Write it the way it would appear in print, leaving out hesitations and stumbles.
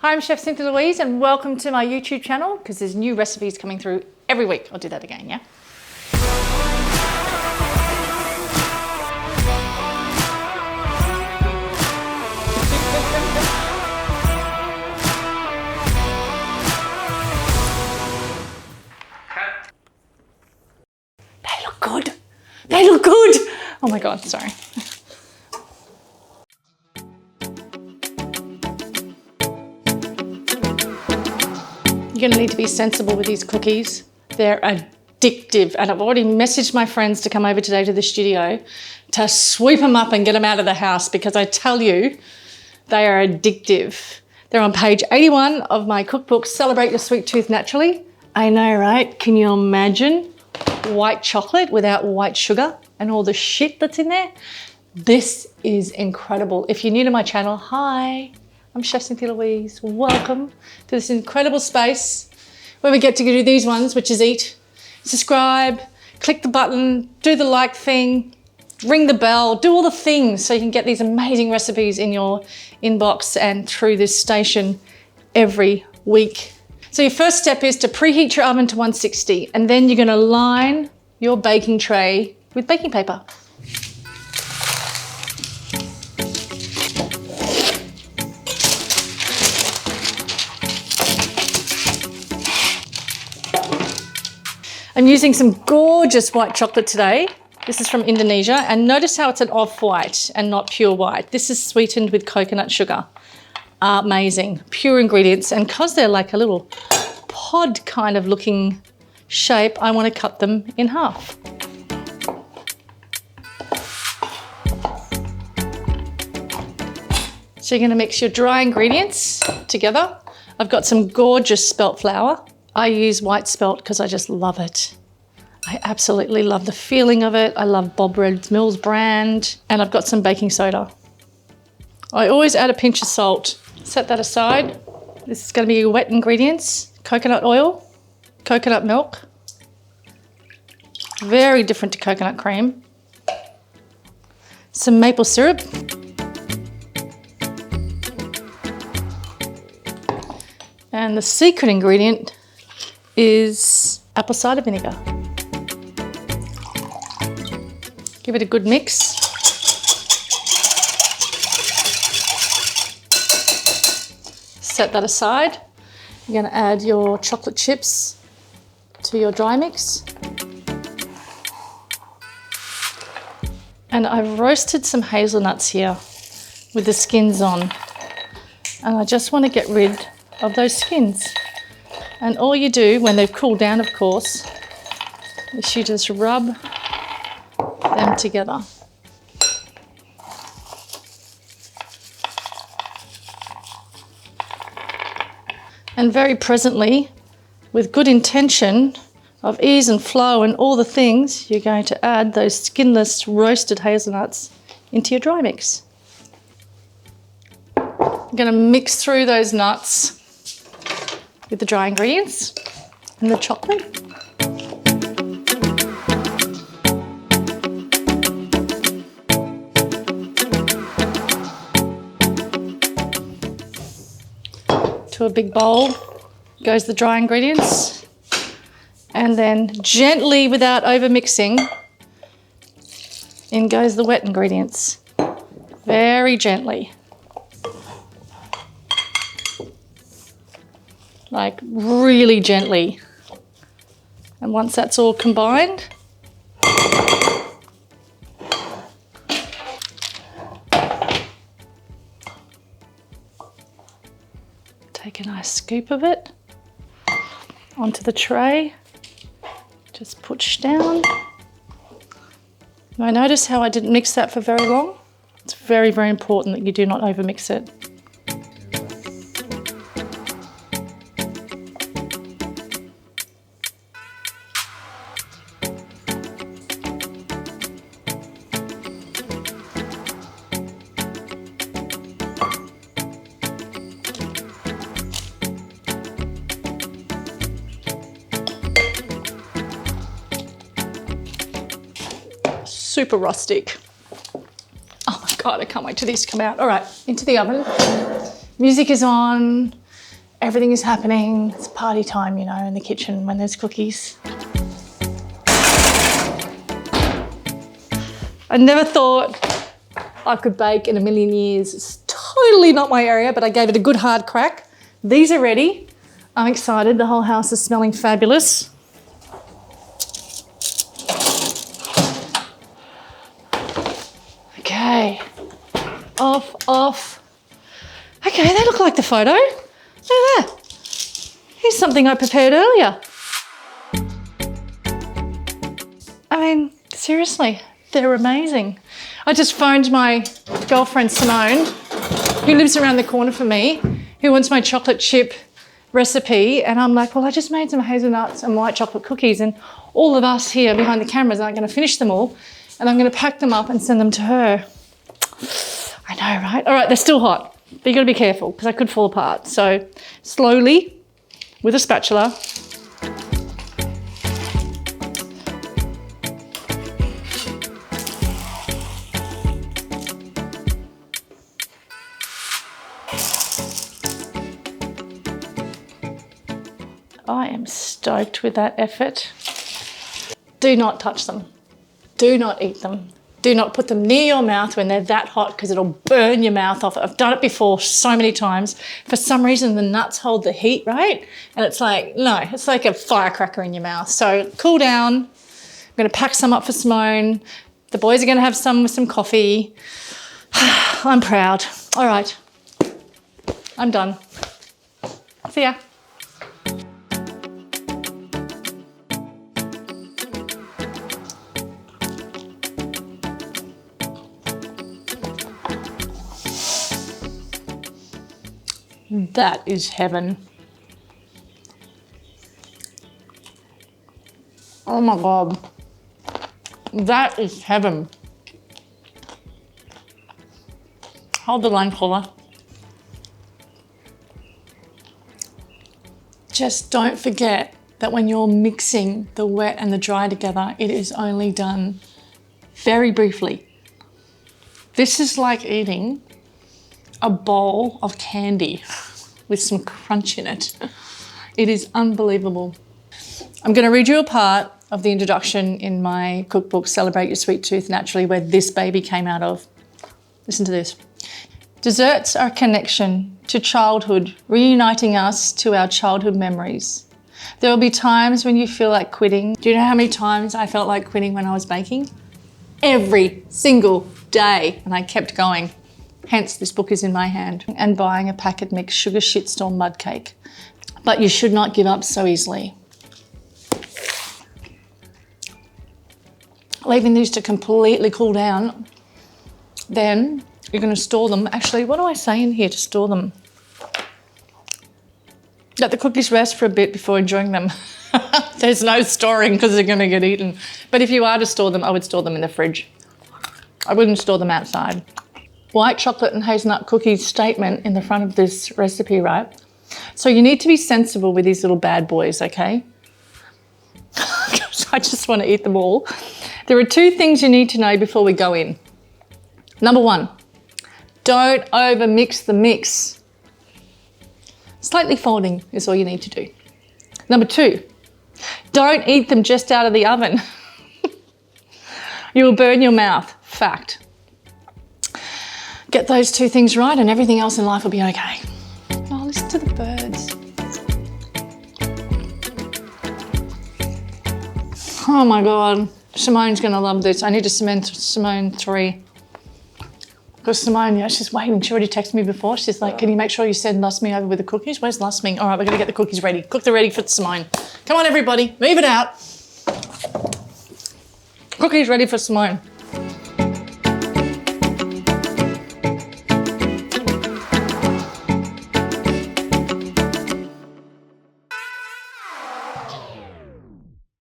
Hi, I'm Chef Cynthia Louise and welcome to my YouTube channel because there's new recipes coming through every week. I'll do that again, yeah? They look good. They look good. Oh my God, sorry. You're gonna need to be sensible with these cookies. They're addictive, and I've already messaged my friends to come over today to the studio to sweep them up and get them out of the house because I tell you, they are addictive. They're on page 81 of my cookbook, Celebrate Your Sweet Tooth Naturally. I know, right? Can you imagine white chocolate without white sugar and all the shit that's in there? This is incredible. If you're new to my channel, hi. I'm Chef Cynthia Louise. Welcome to this incredible space where we get to do these ones, which is eat, subscribe, click the button, do the like thing, ring the bell, do all the things so you can get these amazing recipes in your inbox and through this station every week. So your first step is to preheat your oven to 160, and then you're gonna line your baking tray with baking paper. I'm using some gorgeous white chocolate today. This is from Indonesia, and notice how it's an off-white and not pure white. This is sweetened with coconut sugar. Amazing, pure ingredients, and because they're like a little pod kind of looking shape, I want to cut them in half. So you're going to mix your dry ingredients together. I've got some gorgeous spelt flour. I use white spelt because I just love it. I absolutely love the feeling of it. I love Bob Red Mills brand, and I've got some baking soda. I always add a pinch of salt. Set that aside. This is going to be your wet ingredients. Coconut oil, coconut milk. Very different to coconut cream. Some maple syrup. And the secret ingredient is apple cider vinegar. Give it a good mix. Set that aside. You're going to add your chocolate chips to your dry mix. And I've roasted some hazelnuts here with the skins on. And I just want to get rid of those skins. And all you do when they've cooled down, of course, is you just rub them together. And very presently, with good intention of ease and flow and all the things, you're going to add those skinless roasted hazelnuts into your dry mix. I'm going to mix through those nuts with the dry ingredients and the chocolate. To a big bowl goes the dry ingredients, and then gently, without over mixing, in goes the wet ingredients. Very gently. Like really gently. And once that's all combined, take a nice scoop of it onto the tray. Just push down. Now notice how I didn't mix that for very long. It's very, very important that you do not over mix it. Super rustic. Oh my God, I can't wait till these come out. All right, into the oven. Music is on. Everything is happening. It's party time, you know, in the kitchen when there's cookies. I never thought I could bake in a million years. It's totally not my area, but I gave it a good hard crack. These are ready. I'm excited. The whole house is smelling fabulous. Okay, off. Okay, they look like the photo. Look at that. Here's something I prepared earlier. I mean, seriously, they're amazing. I just phoned my girlfriend Simone, who lives around the corner from me, who wants my chocolate chip recipe. And I'm like, well, I just made some hazelnuts and white chocolate cookies, and all of us here behind the cameras aren't going to finish them all. And I'm going to pack them up and send them to her. I know, right? All right, they're still hot, but you've got to be careful because I could fall apart. So slowly, with a spatula. I am stoked with that effort. Do not touch them. Do not eat them. Do not put them near your mouth when they're that hot because it'll burn your mouth off. I've done it before so many times. For some reason, the nuts hold the heat, right? And it's like, no, it's like a firecracker in your mouth. So cool down. I'm going to pack some up for Simone. The boys are going to have some with some coffee. I'm proud. All right. I'm done. See ya. That is heaven. Oh my God. That is heaven. Hold the line cooler. Just don't forget that when you're mixing the wet and the dry together, it is only done very briefly. This is like eating a bowl of candy with some crunch in it. It is unbelievable. I'm going to read you a part of the introduction in my cookbook, Celebrate Your Sweet Tooth Naturally, where this baby came out of. Listen to this. Desserts are a connection to childhood, reuniting us to our childhood memories. There will be times when you feel like quitting. Do you know how many times I felt like quitting when I was baking? Every single day, and I kept going. Hence, this book is in my hand. And buying a packet mix sugar shitstorm mud cake. But you should not give up so easily. Leaving these to completely cool down. Then you're going to store them. Actually, what do I say in here to store them? Let the cookies rest for a bit before enjoying them. There's no storing because they're going to get eaten. But if you are to store them, I would store them in the fridge. I wouldn't store them outside. White chocolate and hazelnut cookies statement in the front of this recipe, right? So you need to be sensible with these little bad boys, okay? I just want to eat them all. There are two things you need to know before we go in. Number one, don't over mix the mix. Slightly folding is all you need to do. Number two, don't eat them just out of the oven. You will burn your mouth, fact. Get those two things right and everything else in life will be okay. Oh, listen to the birds. Oh my God, Simone's gonna love this. I need to send Simone 3. Because Simone, yeah, she's waiting. She already texted me before. She's like, can you make sure you send Lusme over with the cookies? Where's Lusme? All right, we're gonna get the cookies ready. Cook them ready for Simone. Come on, everybody, move it out. Cookies ready for Simone.